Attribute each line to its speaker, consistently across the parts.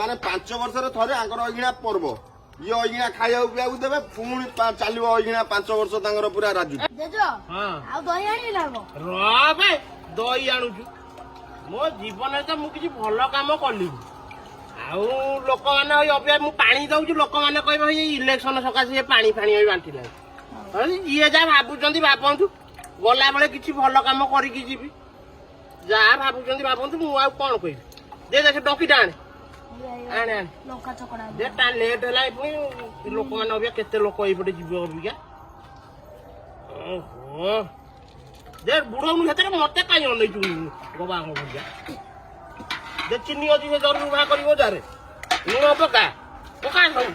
Speaker 1: ମାନେ 5 ବର୍ଷରେ ଥରେ ଆଙ୍କର ଅଇଗିଣା ପର୍ବ ଇଏ ଅଇଗିଣା ଖାଇବାକୁ ପିଇବାକୁ ଦେବେ ପୁଣି ଚାଲିବ ଅଇଗିଣା 5 ବର୍ଷ ତାଙ୍କର ପୁରା ରାଜୁ
Speaker 2: ଆଉ ଦହି ଆଣିବି ନା
Speaker 3: ରବେ ଦହି ଆଣୁଛୁ ମୋ ଜୀବନରେ ତ ମୁଁ କିଛି ଭଲ କାମ କଲିନି ଆଉ ଲୋକମାନେ ଅବିକା ମୁଁ ପାଣି ଦଉଛି ଲୋକମାନେ କହିବେ ଏଇ ଇଲେକ୍ସନ ସକାଶେ ପାଣି ଫାଣି ବାଣ୍ଟିଲାଣି ଯିଏ ଯାହା ଭାବୁଛନ୍ତି ଭାବନ୍ତୁ ଗଲାବେଳେ କିଛି ଭଲ କାମ କରିକି ଯିବି ଯାହା ଭାବୁଛନ୍ତି ଭାବନ୍ତୁ ମୁଁ ଆଉ କଣ କହିବି ଦେ ସେ ଡଙ୍କିଟା ଆଣେ ଆଣେ ଆଣେ
Speaker 2: ଲଙ୍କା ଚକଡା
Speaker 3: ଦେ ଲେଟ୍ ହେଲା ପୁଣି ଲୋକମାନେ ଅବିକା କେତେ ଲୋକ ଏଇପଟେ ଯିବେ ଅବିକା ଓହୋ ଦେ ବୁଢଉନୁ ସେଥିରେ ମତେ କାହିଁ ଅନେଇଛୁ ଗବା ଭଳିଆ ଦେ ଚିନି ଅଛି ସେ ଜରୁରୀ ବାହା କରିବ ଯାରେ ଲୁଣ ପକା ପକା ସବୁ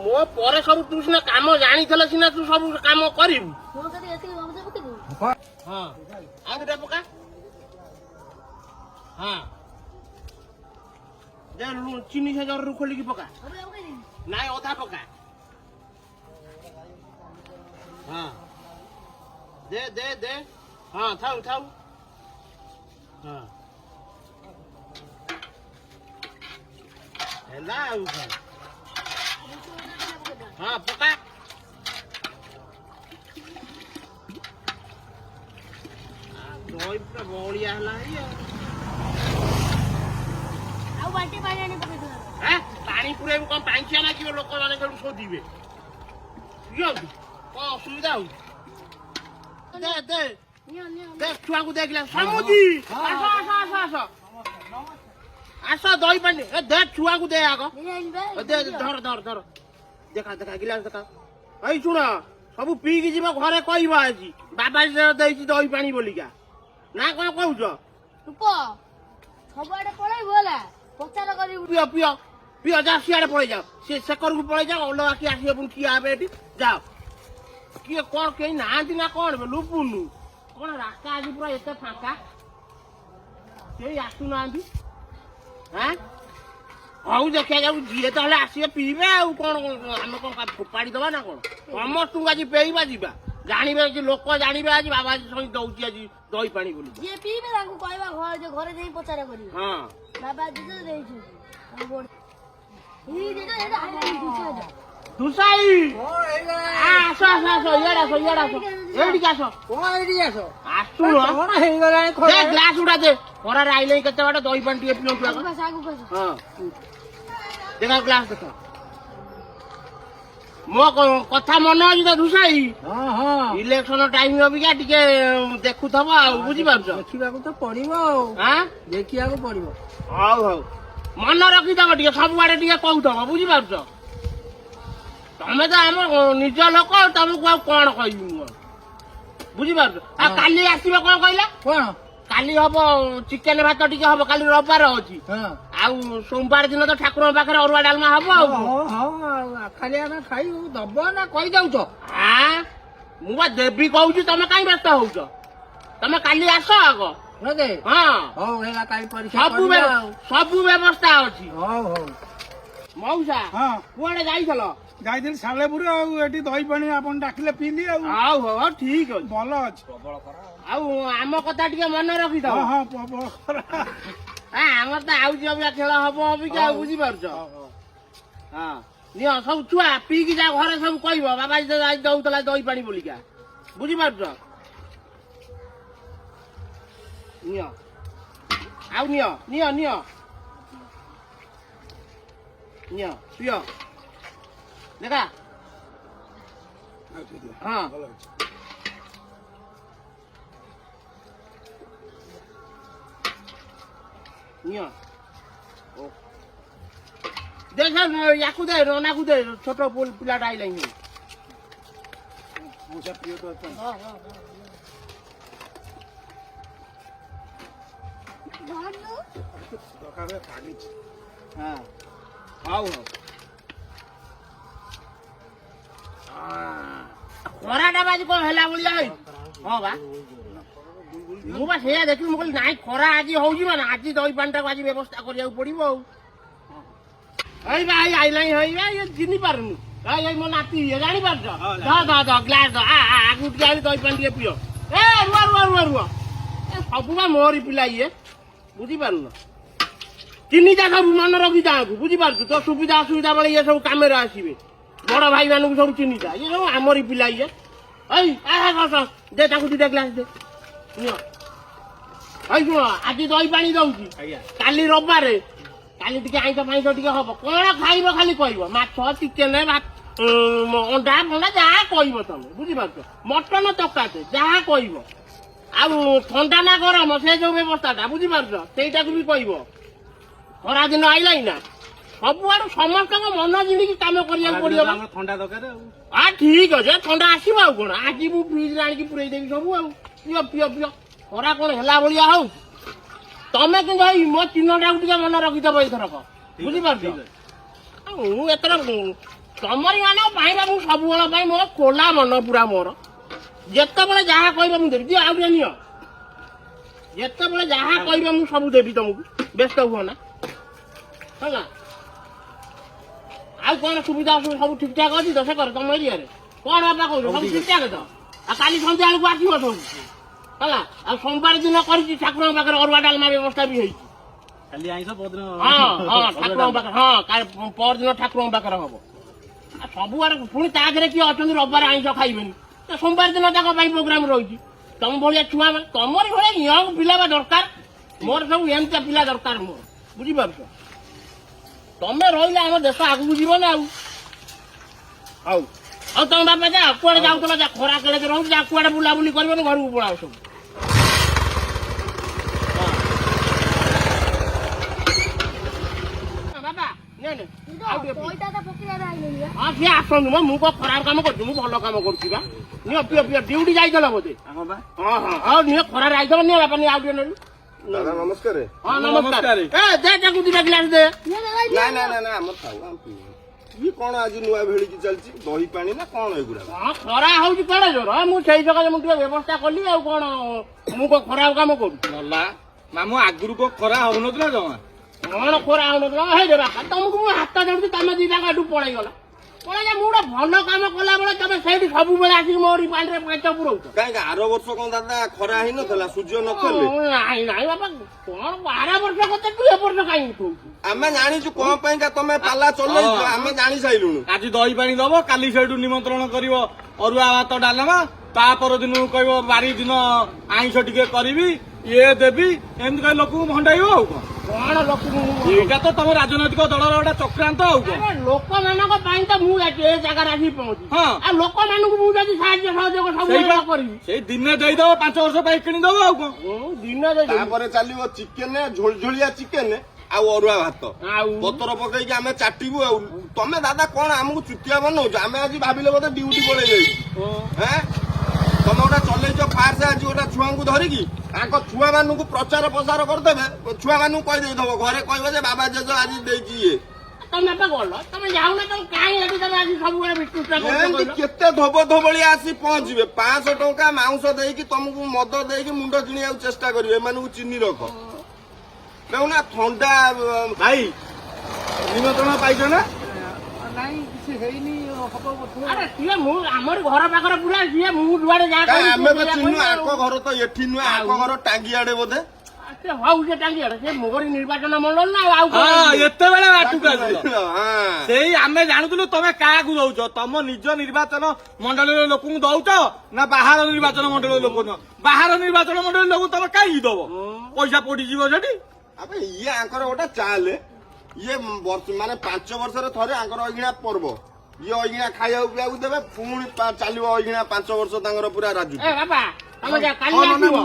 Speaker 3: ମୋ ପରେ ସବୁ ତୁ ସିନା କାମ ଜାଣିଥିଲେ ସିନା ତୁ ସବୁ କାମ କରିବୁ ହଁ ଆଉ ଦୁଟା ପକା ହଁ ଦେ ଚିନି ସେ ଜରୁରୀ ଖୋଲିକି ପକା ନାଇଁ ଅଧା ପକା ହଁ ଦେ ଦେ ଦେ ହଁ ଥାଉ ଥାଉ ହଁ ହେଲା ଆଉ ହଁ ପକା ଦହି ପୁରା ବଳିଆ ହେଲା
Speaker 2: ଆଉ ବାଲ୍ଟି ପାଣି ଆଣି
Speaker 3: ପାଣି ପୁରେଇବୁ କଣ ପାଇଁଚିଆ ଲାଗିବ ଲୋକମାନେ ସେଠୁ ଶୋଧିବେ କଣ ଅସୁବିଧା ହଉଛି ଦେ ଦେ ଦେ ଛୁଆଙ୍କୁ ଦେଖିଲା ସମୁଦି ଆସ ଆସ ଆସ ଆସ ଆସ ଦହି ପାଣି ଦେ ଛୁଆଙ୍କୁ ଦେ ଆଗ ଦେ ଧର ଧର ଧର ଦେଖା ଦେଖା ଗିଲାସ ଦେଖା ଏଇ ଶୁଣ ସବୁ ପିଇକି ଯିବ ଘରେ କହିବ ଆଜି ବାବା ଦେଇଛି ଦହି ପାଣି ବୋଲିକା ନା କଣ କହୁଛ
Speaker 2: ସବୁଆଡେ ପଳେଇବୁ ହେଲା ପଚାର କରିବୁ
Speaker 3: ପିଅ ପିଅ ପିଅ ଯା ସିଆଡେ ପଳେଇ ଯାଅ ସେ ସେକରକୁ ପଳେଇ ଯାଅ ଅଲଗା କିଏ ଆସିବ ପୁଣି ଠିଆ ହେବେ ଏଠି ଯାଅ କିଏ କଣ କେହି ନାହାନ୍ତି ନା କଣ ଲୁପୁନୁ କଣ ରାସ୍ତା ଆଜି ପୁରା ଏତେ ଫାଙ୍କା କେହି ଆସୁନାହାନ୍ତି ହଉ ଦେଖିଆ ଯାଉ ଯିଏ ତାହେଲେ ଆସିବେ ପିଇବେ ଆଉ କଣ ଆମେ କଣ ଫୋପାଡି ଦବା ନା କଣ ସମସ୍ତଙ୍କୁ ଆଜି ପେଇବା ଯିବା ଜାଣିବେ ଆଜି ଲୋକ ଜାଣିବେ ଆଜି ବାବା ଆଜି ସବୁ ଦଉଛି ଆଜି ଦହି ପାଣି ବୋଲି
Speaker 2: ଯିଏ ପିଇବେ ତାଙ୍କୁ କହିବା ଘରେ ଯାଇ ପଚାର କରିବେ
Speaker 3: ହଁ
Speaker 2: ବାବା
Speaker 3: ଦୁସାଇ ଆସ ଆସ ଆସ ଇଆଡେ ଆସ ଇଆଡେ ଆସ ଏଇଠିକି ଆସ
Speaker 4: କଣ ଏଇଠିକି ଆସ
Speaker 3: ଆସୁନ
Speaker 4: କଣ ହେଇଗଲାଣି
Speaker 3: ଗ୍ଲାସ ଗୁଡା ଦେ ଖରାରେ ଆଇଲେଣି କେତେ ବାଟ ଦହି ପାଣି ଟିକେ ପିଅନ୍ତୁ ଆଗ ହଁ ଦେଖ ଗ୍ଲାସ ଦେଖ ମୋ କଥା ମନେ ଅଛି ତ ଦୁସାଇ ଇଲେକ୍ସନ ଟାଇମ ଅବିକା ଟିକେ ଦେଖୁଥବ ଆଉ ବୁଝିପାରୁଛ
Speaker 4: ଦେଖିବାକୁ ତ ପଡିବ ଆଉ ଦେଖିବାକୁ ପଡିବ
Speaker 3: ହଉ ହଉ ମନେ ରଖିଦବ ଟିକେ ସବୁଆଡେ ଟିକେ କହୁଥବ ବୁଝିପାରୁଛ ତମେ ତ ଆମ ନିଜ ଲୋକ ତମକୁ ଆଉ କଣ କହିବି ମୁଁ ବୁଝିପାରୁଛ ଆଉ କାଲି ଆସିବ କଣ କହିଲା
Speaker 4: କଣ
Speaker 3: କାଲି ହବ ଚିକେନ ଭାତ ଟିକେ ହବ କାଲି ରବିବାର ଅଛି ଆଉ ସୋମବାର ଦିନ ତ ଠାକୁରଙ୍କ ପାଖରେ ଅରୁଆ ଡାଲମା ହବ ଆଉ
Speaker 4: ଖାଲି ଆମେ ଖାଇବୁ ଦବ ନା କହିଦଉଛ
Speaker 3: ମୁଁ ବା ଦେବି କହୁଛି ତମେ କାହିଁ ବ୍ୟସ୍ତ ହଉଛ ତମେ କାଲି ଆସ ଆଗ ହଁ
Speaker 4: ହଉ ହେଲା କାଲି
Speaker 3: ସବୁ ବ୍ୟବସ୍ଥା ଅଛି
Speaker 4: ହଉ ହଉ
Speaker 3: ମଉସା କୁଆଡେ ଯାଇଥିଲ
Speaker 5: ଯାଇଥିଲି ସାଲେପୁର ଆଉ ଏଠି ଦହି ପାଣି ଆପଣ ଡାକିଲେ ପିଇଲି ଆଉ
Speaker 3: ହଉ ହଉ ଠିକ ଅଛି
Speaker 5: ଭଲ ଅଛି
Speaker 3: ଆଉ ଆମ କଥା ଟିକେ ମନେ ରଖିଦବ
Speaker 5: ହଁ ପ୍ରବଳ ଖରା
Speaker 3: ଆମର ତ ଆଉଛି ଅବିକା ଖେଳ ହବ ଅବିକା ଆଉ ବୁଝିପାରୁଛ ହଁ ନିଅ ସବୁ ଛୁଆ ପିଇକି ଯା ଘରେ ସବୁ କହିବ ବାବା ଦଉଥିଲା ଦହି ପାଣି ବୋଲିକା ବୁଝିପାରୁଛ ନିଅ ଆଉ ନିଅ ନିଅ ନିଅ ନିଅ ପିଅ ଦେଖା ହଁ ନିଅ ଦେଖ ୟାକୁ ଦେ ରନାକୁ ଦେ ଛୋଟ ପିଲାଟା ଆଇଲାଣି ହଉ ହଉ ଖରାଟା ଆଜି କଣ ହେଲା ଭଳିଆ ହଁ ବା ମୁଁ ବା ସେଇଆ ଦେଖିବି ମୁଁ କହିଲି ନାଇଁ ଖରା ଆଜି ହଉଛି ମାନେ ଆଜି ଦହି ପାଣିଟାକୁ ଆଜି ବ୍ୟବସ୍ଥା କରିବାକୁ ପଡିବ ଆଉ ଏଇ ବା ଏଇ ଆଇଲାଣି ହେଇବା ଇଏ ଚିହ୍ନି ପାରୁନି ଏଇ ମୋ ନାତି ଇଏ ଜାଣିପାରୁଛ ଗ୍ଲାସ ଆଗକୁ ଟିକେ ଆଣି ଦହି ପାଣି ଟିକେ ପିଅ ଏ ରୁଆ ରୁଆ ରୁଆ ରୁଆ ସବୁ ବା ମୋରି ପିଲା ଇଏ ବୁଝିପାରୁନ ଚିନିଟା ସବୁ ମନେ ରଖି ଯାଆନ୍ତୁ ବୁଝିପାରୁଛୁ ତ ସୁବିଧା ଅସୁବିଧା ବେଳେ ଇଏ ସବୁ କାମରେ ଆସିବେ ବଡ ଭାଇ ମାନଙ୍କୁ ସବୁ ଚିନିଟା ଇଏ ସବୁ ଆମରି ପିଲା ଇଏ ଏଇ ଦେ ତାକୁ ଦିଟା ଗ୍ଲାସ ଦେ ନିଅ ଏଇ ଶୁଣ ଆଜି ଦହି ପାଣି ଦଉଛି କାଲି ରବିବାରେ କାଲି ଟିକେ ଆଇଁଷ ଫାଇଁଷ ଟିକେ ହବ କଣ ଖାଇବ ଖାଲି କହିବ ମାଛ ଚିକେନ ଅଣ୍ଡା ଫଣ୍ଡା ଯାହା କହିବ ତମେ ବୁଝିପାରୁଛ ମଟନ ତରକାରୀ ଯାହା କହିବ ଆଉ ଥଣ୍ଡା ନା ଗରମ ସେ ଯୋଉ ବ୍ୟବସ୍ଥାଟା ବୁଝିପାରୁଛ ସେଇଟାକୁ ବି କହିବ ଖରା ଦିନ ଆଇଲାଇ ନା ସବୁଆଡୁ ସମସ୍ତଙ୍କ ମନ ଜିଣିକି କାମ କରିବାକୁ ପଡିବ
Speaker 5: ଥଣ୍ଡା ଦରକାର
Speaker 3: ଠିକ ଅଛି ଥଣ୍ଡା ଆସିବ ଆଉ କଣ ଆଜି ମୁଁ ଫ୍ରିଜରେ ଆଣିକି ପୁରେଇ ଦେବି ସବୁ ଆଉ ପିଅ ପିଅ ପିଅ ଖରା କଣ ହେଲା ଭଳିଆ ହଉ ତମେ କିନ୍ତୁ ଏଇ ମୋ ଚିହ୍ନଟାକୁ ଟିକେ ମନେ ରଖିଦବ ଏଇଥରକ ବୁଝିପାରୁଛ ମୁଁ ଏଥର ତମରି ମାନଙ୍କ ପାଇଁ ମୁଁ ସବୁବେଳ ପାଇଁ ମୋର କୋଲା ମନ ପୁରା ମୋର ଯେତେବେଳେ ଯାହା କହିବ ମୁଁ ଦେବି ଦିଅ ଆଉ ଟିକେ ନିଅ ଯେତେବେଳେ ଯାହା କହିବ ମୁଁ ସବୁ ଦେବି ତମକୁ ବ୍ୟସ୍ତ ହୁଅ ନା ହେଲା ଆଉ କଣ ସୁବିଧା ଅସୁବିଧା ସବୁ ଠିକ ଠାକ ଅଛି ତ ସେ କର ତମ ଏରିଆରେ କଣ ବାପା କହୁଛ ସବୁ ଠିକ ଠାକ ତ ଆଉ କାଲି ସନ୍ଧ୍ୟା ବେଳକୁ ଆସିବ ସବୁ ହେଲା ଆଉ ସୋମବାର ଦିନ କରିଛି ଠାକୁରଙ୍କ ପାଖରେ ଅରୁଆ ଡାଲମା ବ୍ୟବସ୍ଥା ବି ହେଇଛି
Speaker 5: କାଲି ଆଇଁଷ ପରଦିନ
Speaker 3: ଠାକୁରଙ୍କ ପାଖରେ ପରଦିନ ଠାକୁରଙ୍କ ପାଖରେ ହବ ଆଉ ସବୁଆଡେ ପୁଣି ତା ଦେହରେ କିଏ ଅଛନ୍ତି ରବିବାର ଆଇଁଷ ଖାଇବେନି ସୋମବାର ଦିନ ତାଙ୍କ ପାଇଁ ପ୍ରୋଗ୍ରାମ ରହିଛି ତମ ଭଳିଆ ଛୁଆ ମାନେ ତମରି ଭଳିଆ ୟଙ୍ଗ ପିଲା ବା ଦରକାର ମୋର ସବୁ ଏମିତିଆ ପିଲା ଦରକାର ମୋର ବୁଝିପାରୁଛ ତମେ ରହିଲେ ଆମ ଦେଶ ଆଗକୁ ଯିବ ନା ଆଉ ଆଉ ତମ ବାପା ଯା କୁଆଡେ ଯାଉଥିଲ ଯା ଖରା କେଳେ ରହୁଛି ଯା କୁଆଡେ ବୁଲାବୁଲି କରିବନି ଘରକୁ ପଳାଉ ସବୁ ବାପା ହଁ ସିଏ ଆସନ୍ତୁ ମୁଁ କଣ ଖରାପ କାମ କରୁଛି ମୁଁ ଭଲ କାମ କରୁଛି ବା ନିଅ ପିଅ ପିଅ ଡ୍ୟୁଟି ଯାଇଥିଲ ବୋଧେ ହଁ ନିଅ ଖରାରେ ଯାଇଥିଲ ନିଅ ବାପା ନିଅ ଆଉ ଟିକେ ନେଲୁ
Speaker 1: ଦାଦା ନମସ୍କାର
Speaker 3: ହଁ ନମସ୍କାର ଦେ ତାକୁ ଦିଟା ଗ୍ଲାସ ଦେ
Speaker 1: ନା ଆମର ଥାଉ ଇଏ କଣ ଆଜି ନୂଆ ଭେଳିକି ଚାଲିଛି ଦହି ପାଣି ନା କଣ ଏଗୁଡା
Speaker 3: ହଁ ଖରା ହଉଛି କେଡେ ଜୋର ମୁଁ ସେଇ ସକାଳେ ମୁଁ ଟିକେ ବ୍ୟବସ୍ଥା କଲି ଆଉ କଣ ମୁଁ କଣ ଖରାପ କାମ କରୁଛି
Speaker 5: ଗଲା ମାମୁଁ ଆଗରୁ କଣ ଖରା ହଉନଥିଲା ଜମା
Speaker 3: କଣ ଖରା ହଉନଥିଲା ହେଇରେ ବାପା ତମକୁ ମୁଁ ହାତ ଧରୁଛି ତମେ ଦିଟା ଏଠୁ ପଳେଇଗଲା ପଳେଇ ମୁଁ ଗୋଟେ ଭଲ କାମ କଲା ବେଳେ ତମେ ସେଇଠି ସବୁବେଳେ ଆସିକି ମୋରି ପାଣିରେ ପେଟ ପୁରଉଛ
Speaker 1: କାହିଁକି ଆର ବର୍ଷ କଣ ଦାଦା ଖରା ହେଇନଥିଲା ସୂର୍ଯ୍ୟ ନଥିଲେ
Speaker 3: ନାଇଁ ନାଇଁ ବାପା କଣ 12 ବର୍ଷ କଥା ତୁ ଏ ବର୍ଷ କାହିଁକି କହୁଛୁ
Speaker 1: ଆମେ ଜାଣିଛୁ କଣ ପାଇଁକା ତମେ ପାଲା ଚଲେଇଛ ଆମେ ଜାଣି ସାଇଲୁଣୁ
Speaker 5: ଆଜି ଦହି ପାଣି ଦବ କାଲି ସେଇଠୁ ନିମନ୍ତ୍ରଣ କରିବ ଅରୁଆ ଭାତ ଡାଲମା ତା ପରଦିନକୁ କହିବ ବାରି ଦିନ ଆଇଁଷ ଟିକେ କରିବି ଇଏ ଦେବି ଏମିତି କହି ଲୋକଙ୍କୁ ଭଣ୍ଡାଇବ ଆଉ
Speaker 3: କଣ ଲୋକଙ୍କୁ
Speaker 5: ଏଇଟା ତ ତମ ରାଜନୈତିକ ଦଳର ଗୋଟେ ଚକ୍ରାନ୍ତ ଆଉ କଣ
Speaker 3: ଲୋକମାନଙ୍କ ପାଇଁ ତ ମୁଁ ଏ ଜାଗାରେ ଆସିକି ପହଞ୍ଚି
Speaker 5: ହଁ
Speaker 3: ଆଉ ଲୋକମାନଙ୍କୁ ମୁଁ ଯଦି ସାହାଯ୍ୟ ସହଯୋଗ ସବୁ କରିବି
Speaker 5: ସେଇ ଦିନେ ଦେଇଦବ 5 ବର୍ଷ ପାଇଁ କିଣିଦବ ଆଉ କଣ
Speaker 3: ଦିନ
Speaker 1: ତାପରେ ଚାଲିବ ଚିକେନ ଝୋଳଝୋଳିଆ ଚିକେନ ଆଉ ଅରୁଆ ଭାତ
Speaker 3: ଆଉ
Speaker 1: ପତ୍ର ପକେଇକି ଆମେ ଚାଟିବୁ ଆଉ ତମେ ଦାଦା କଣ ଆମକୁ ଚୁଟିଆ ବନଉଛ ଆମେ ଆଜି ଭାବିଲେ ବୋଧେ ଡ୍ୟୁଟି ପଳେଇ ଯାଇଛୁ ତମେ ଗୋଟେ ଚଲେଇଛ ଫାର୍ସ ଆଜି ଗୋଟେ ଛୁଆଙ୍କୁ ଧରିକି ତାଙ୍କ ଛୁଆ ମାନଙ୍କୁ ପ୍ରଚାର ପ୍ରସାର କରିଦେବେ ଛୁଆ ମାନଙ୍କୁ କହିଦେଇଥବ ଘରେ କହିବ ଯେ ବାବା ଜେଜ ଆଜି ଦେଇଛି ଇଏ
Speaker 3: ତମେ ଏବେ ଗଲ ତମେ ଯାଉନ ତମେ କାହିଁ ଏଠି ତମେ ଆଜି ସବୁବେଳେ
Speaker 1: ଏମିତି କେତେ ଧୋବ ଧୋବଳିଆ ଆସି ପହଞ୍ଚିବେ 500 ଟଙ୍କା ମାଉଁସ ଦେଇକି ତମକୁ ମଦ ଦେଇକି ମୁଣ୍ଡ କିଣିବାକୁ ଚେଷ୍ଟା କରିବେ ଏମାନଙ୍କୁ ଚିନି ରଖ ଦେଖୁନା ଥଣ୍ଡା
Speaker 5: ଭାଇ ନିମନ୍ତ୍ରଣ ପାଇଛ ନା
Speaker 4: ନାଇଁ କିଛି ହେଇନି ହବ ବୋଧେ
Speaker 3: ଆରେ ସିଏ ମୁଁ ଆମର ଘର ପାଖରେ ପୁରା ସିଏ ମୁଁ ଯୁଆଡେ ଯାହା
Speaker 1: ଆମେ ତ ଚିହ୍ନୁ ଆଙ୍କ ଘର ତ ଏଠି ନୁହେଁ ଆଙ୍କ ଘର ଟାଙ୍ଗିଆଡେ ବୋଧେ
Speaker 3: ହଉ ସେ ଟାଙ୍ଗିଆଡେ ସେ ମୋରି ନିର୍ବାଚନ ମଣ୍ଡଳ ନା ଆଉ
Speaker 5: ଏତେବେଳେ ବାଟକୁ ଆସିଲ ସେଇ ଆମେ ଜାଣୁଥିଲୁ ତମେ କାହାକୁ ଦଉଛ ତମ ନିଜ ନିର୍ବାଚନ ମଣ୍ଡଳୀର ଲୋକଙ୍କୁ ଦଉଛ ନା ବାହାର ନିର୍ବାଚନ ମଣ୍ଡଳୀର ଲୋକ ନୁହ ବାହାର ନିର୍ବାଚନ ମଣ୍ଡଳୀ ଲୋକ ତମେ କାହିଁକି ଦବ ପଇସା ପଡିଯିବ ସେଠି
Speaker 1: ଆବେ ଇଏ ଆଙ୍କର ଗୋଟେ ଚାଲେ ଇଏ ମାନେ 5 ବର୍ଷରେ ଥରେ ଆଙ୍କର ଅଇଗିଣା ପର୍ବ ଇଏ ଅଇଗିଣା ଖାଇବାକୁ ପିଇବାକୁ ଦେବେ ପୁଣି ଚାଲିବ ଅଇଗିଣା 5 ବର୍ଷ ତାଙ୍କର ପୁରା ରାଜୁ
Speaker 3: ବାପା ତମେ କାଲି ଆସିବ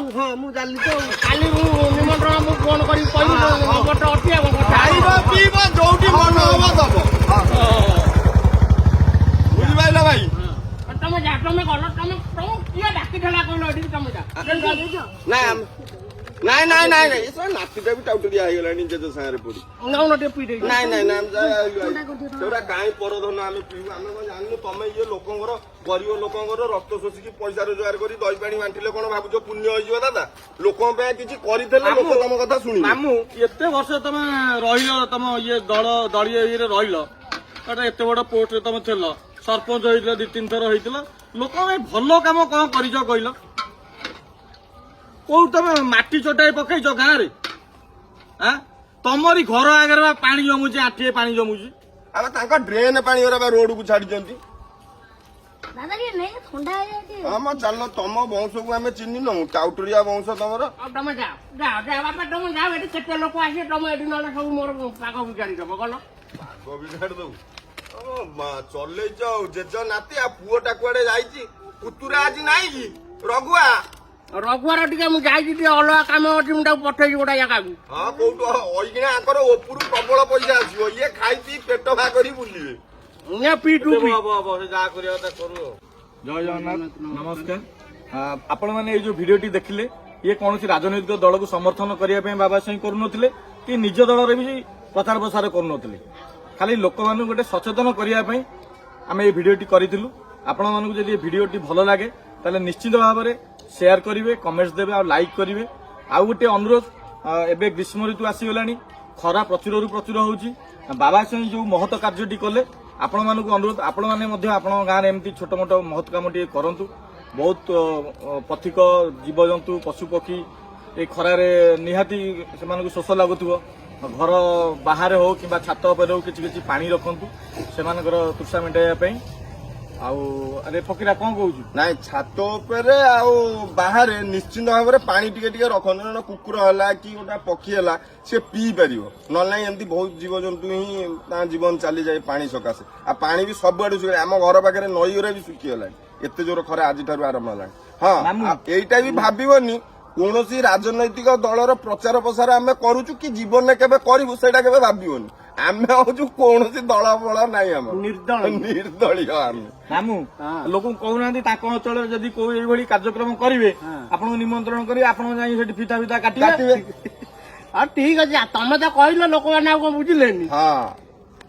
Speaker 1: ମୁଁ ଜାଣିଲି ତ
Speaker 3: କାଲି ମୁଁ ନିମନ୍ତ୍ରଣ ମୁଁ ଫୋନ କରିକି କହିବି ନମ୍ବରଟା ଅଛି ଆଉ
Speaker 1: ଖାଇବ ପିଇବ ଯୋଉଠି ମନ ହବ ଦବ ବୁଝିପାରିଲ ଭାଇ
Speaker 3: ତମେ ଯା ତମେ ଗଲ ତମେ କିଏ ଡାକିଥିଲା କହିଲ ଏଠି ତମେ ଯା
Speaker 1: ନାଇଁ ନାଇଁ ନାଇଁ ନାଇଁ ଏସବୁ ନାତିଟା ବି ଟାଉଟରିଆ ହେଇଗଲାଣି ଜେଜ ସାଙ୍ଗରେ ପଡି ନାଇଁ ନାଇଁ ନାଇଁ ସେଗୁଡା କାହିଁ ପରଧନ ଆମେ ପିଇବୁ ଆମେ କଣ ଜାଣିନୁ ତମେ ଇଏ ଲୋକଙ୍କର ଗରିବ ଲୋକଙ୍କର ରକ୍ତ ଶୋଷିକି ପଇସା ରୋଜଗାର କରି ଦହି ପାଣି ବାଣ୍ଟିଲେ କଣ ଭାବୁଛ ପୁଣ୍ୟ ହେଇଯିବ ଦାଦା ଲୋକଙ୍କ ପାଇଁ କିଛି କରିଥିଲେ ଲୋକ ତମ କଥା ଶୁଣିବେ
Speaker 5: ମାମୁଁ ଏତେ ବର୍ଷ ତମେ ରହିଲ ତମ ଇଏ ଦଳୀୟ ଇଏରେ ରହିଲ ଏତେ ବଡ ପୋଷ୍ଟରେ ତମେ ଥିଲ ସରପଞ୍ଚ ହେଇଥିଲ 2-3 ଥର ହେଇଥିଲ ଲୋକଙ୍କ ପାଇଁ ଭଲ କାମ କଣ କରିଛ କହିଲ କୋଉ ତମେ ମାଟି ଚଟାଇ ପକେଇଛ ଗାଁରେ ତମରି ଘର ଆଗରେ ବା ପାଣି ଜମୁଛି, ଆଠିଏ ପାଣି ଜମୁଛି।
Speaker 1: ଆମେ ତାଙ୍କ ଡ୍ରେନ୍ ପାଣି ଗୁରା ରୋଡକୁ ଛାଡିଛନ୍ତି।
Speaker 2: ଦାଦା ଟିକେ ନେଇ ଥଣ୍ଡା ହେଇଯାଇଛି।
Speaker 1: ହଁ ମ ଚାଲ, ତମ ବଂଶକୁ ଆମେ ଚିହ୍ନି ନଉ, ଟାଉଟରିଆ ବଂଶ ତମର।
Speaker 3: ଆଉ ତମେ ଯାଅ ବାପା, ତମେ ଯାଅ। ଏଠି କେତେ ଲୋକ ଆସିବେ, ତମେ ଏଠି ନହେଲେ ସବୁ ମୋର ପାଗ ବିଗାଡି ଦବ। ଗଲ
Speaker 1: ବିଗାଡି ଦବୁ ଚଲେଇଛ ଆଉ ଜେଜ ନାତି। ଆଉ ପୁଅଟା କୁଆଡେ ଯାଇଛି? ପୁତୁରା ଆଜି ନାଇଁ କି ରଘୁଆ?
Speaker 3: ରଘୁଆର ଟିକେ ମୁଁ ଯାଇଛି, ଟିକେ ଅଲଗା କାମ ଅଛି, ମୁଁ ତାକୁ ପଠେଇଛି ଗୋଟେ ଜାଗାକୁ।
Speaker 1: ହଁ କୋଉଠୁ ଅଇକିଣା ଆଙ୍କର ଉପରୁ ପ୍ରବଳ ପଇସା ଆସିବ। ଇଏ ଖାଇ ପିଇ ପେଟ ଭା କରି ବୁଲିବେ।
Speaker 5: ଯାହା କରିବା କଥା କରୁ। ଜୟ ଜଗନ୍ନାଥ, ନମସ୍କାର। ଆପଣ ମାନେ ଏଇ ଯୋଉ ଭିଡିଓଟି ଦେଖିଲେ, ଇଏ କୌଣସି ରାଜନୈତିକ ଦଳକୁ ସମର୍ଥନ କରିବା ପାଇଁ ବାବା ସାହେବ କରୁନଥିଲେ କି ନିଜ ଦଳରେ ବି ପ୍ରଚାର ପ୍ରସାର କରୁନଥିଲେ। ଖାଲି ଲୋକମାନଙ୍କୁ ଗୋଟେ ସଚେତନ କରିବା ପାଇଁ ଆମେ ଏଇ ଭିଡିଓଟି କରିଥିଲୁ। ଆପଣମାନଙ୍କୁ ଯଦି ଏ ଭିଡିଓଟି ଭଲ ଲାଗେ ତାହେଲେ ନିଶ୍ଚିତ ଭାବରେ ସେୟାର କରିବେ, କମେଣ୍ଟ ଦେବେ ଆଉ ଲାଇକ୍ କରିବେ। ଆଉ ଗୋଟେ ଅନୁରୋଧ, ଏବେ ଗ୍ରୀଷ୍ମ ଋତୁ ଆସିଗଲାଣି, ଖରା ପ୍ରଚୁରରୁ ପ୍ରଚୁର ହଉଛି। ବାବା ସାହେବ ଯୋଉ ମହତ କାର୍ଯ୍ୟଟି କଲେ, ଆପଣମାନଙ୍କୁ ଅନୁରୋଧ, ଆପଣମାନେ ମଧ୍ୟ ଆପଣଙ୍କ ଗାଁରେ ଏମିତି ଛୋଟ ମୋଟ ମହତ କାମ ଟିକେ କରନ୍ତୁ। ବହୁତ ପଥିକ ଜୀବଜନ୍ତୁ ପଶୁପକ୍ଷୀ ଏ ଖରାରେ ନିହାତି ସେମାନଙ୍କୁ ଶୋଷ ଲାଗୁଥିବ। ଘର ବାହାରେ ହଉ କିମ୍ବା ଛାତ ଉପରେ ହଉ କିଛି କିଛି ପାଣି ରଖନ୍ତୁ ସେମାନଙ୍କର ତୃଷା ମେଣ୍ଟାଇବା ପାଇଁ। ଆଉ ଆରେ ଫକୀରା କଣ କହୁଛୁ?
Speaker 1: ନାଇଁ, ଛାତ ଉପରେ ଆଉ ବାହାରେ ନିଶ୍ଚିନ୍ତ ଭାବରେ ପାଣି ଟିକେ ଟିକେ ରଖନ୍ତୁ। ନହେଲେ କୁକୁର ହେଲା କି ଗୋଟେ ପକ୍ଷୀ ହେଲା ସେ ପିଇ ପାରିବ, ନହେଲେ ନାଇଁ ଏମିତି ବହୁତ ଜୀବଜନ୍ତୁ ହିଁ ତାଙ୍କ ଜୀବନ ଚାଲିଯାଏ ପାଣି ସକାଶେ। ଆଉ ପାଣି ବି ସବୁଆଡୁ ଶୁଖିଲା, ଆମ ଘର ପାଖରେ ନଈ ଗୁରା ବି ଶୁଖିଗଲାଣି, ଏତେ ଜୋର ଖରା ଆଜିଠାରୁ ଆରମ୍ଭ ହେଲାଣି। ହଁ, ଏଇଟା ବି ଭାବିବନି କୌଣସି ରାଜନୈତିକ ଦଳର ପ୍ରଚାର ପ୍ରସାର ଆମେ କରୁଛୁ କି ଜୀବନରେ କେବେ କରିବୁ, ସେଇଟା କେବେ ଭାବିବନି। ଆମେ ହଉଛୁ କୌଣସି ଦଳ ଫଳ ନାହିଁ, ଆମର ନିର୍ଦଳୀୟ ଆମେ।
Speaker 5: ମାମୁଁ ଲୋକଙ୍କୁ କହୁନାହାନ୍ତି ତାଙ୍କ ଅଞ୍ଚଳରେ ଯଦି କୋଉ ଏଇଭଳି କାର୍ଯ୍ୟକ୍ରମ କରିବେ ଆପଣଙ୍କୁ ନିମନ୍ତ୍ରଣ କରିବେ, ଆପଣ ଯାଇ ସେଠି ଫିତା ଫିତା କାଟିବେ।
Speaker 3: ଆଉ ଠିକ ଅଛି, ତମେ ତ କହିଲ, ଲୋକମାନେ ଆଉ କଣ ବୁଝିଲେନି?
Speaker 1: ହଁ,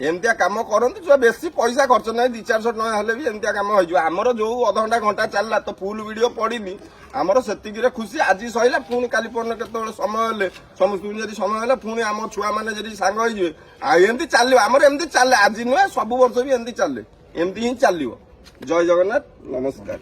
Speaker 1: ଏମିତିଆ କାମ କରନ୍ତୁ, ଯୋଉ ବେଶୀ ପଇସା ଖର୍ଚ୍ଚ ନାହିଁ, 200-400 ଟଙ୍କା ହେଲେ ବି ଏମିତିଆ କାମ ହେଇଯିବ। ଆମର ଯୋଉ ଅଧଘଣ୍ଟା ଘଣ୍ଟା ଚାଲିଲା ତ ଫୁଲ ଭିଡିଓ ପଡିନି, ଆମର ସେତିକିରେ ଖୁସି। ଆଜି ସରିଲା, ପୁଣି କାଲି ପର୍ଯ୍ୟନ୍ତ କେତେବେଳେ ସମୟ ହେଲେ ସମସ୍ତଙ୍କୁ ଯଦି ସମୟ ହେଲେ ପୁଣି ଆମ ଛୁଆ ମାନେ ଯଦି ସାଙ୍ଗ ହେଇଯିବେ, ଆଉ ଏମିତି ଚାଲିବ। ଆମର ଏମିତି ଚାଲେ, ଆଜି ନୁହେଁ ସବୁ ବର୍ଷ ବି ଏମିତି ଚାଲେ, ଏମିତି ହିଁ ଚାଲିବ। ଜୟ ଜଗନ୍ନାଥ, ନମସ୍କାର।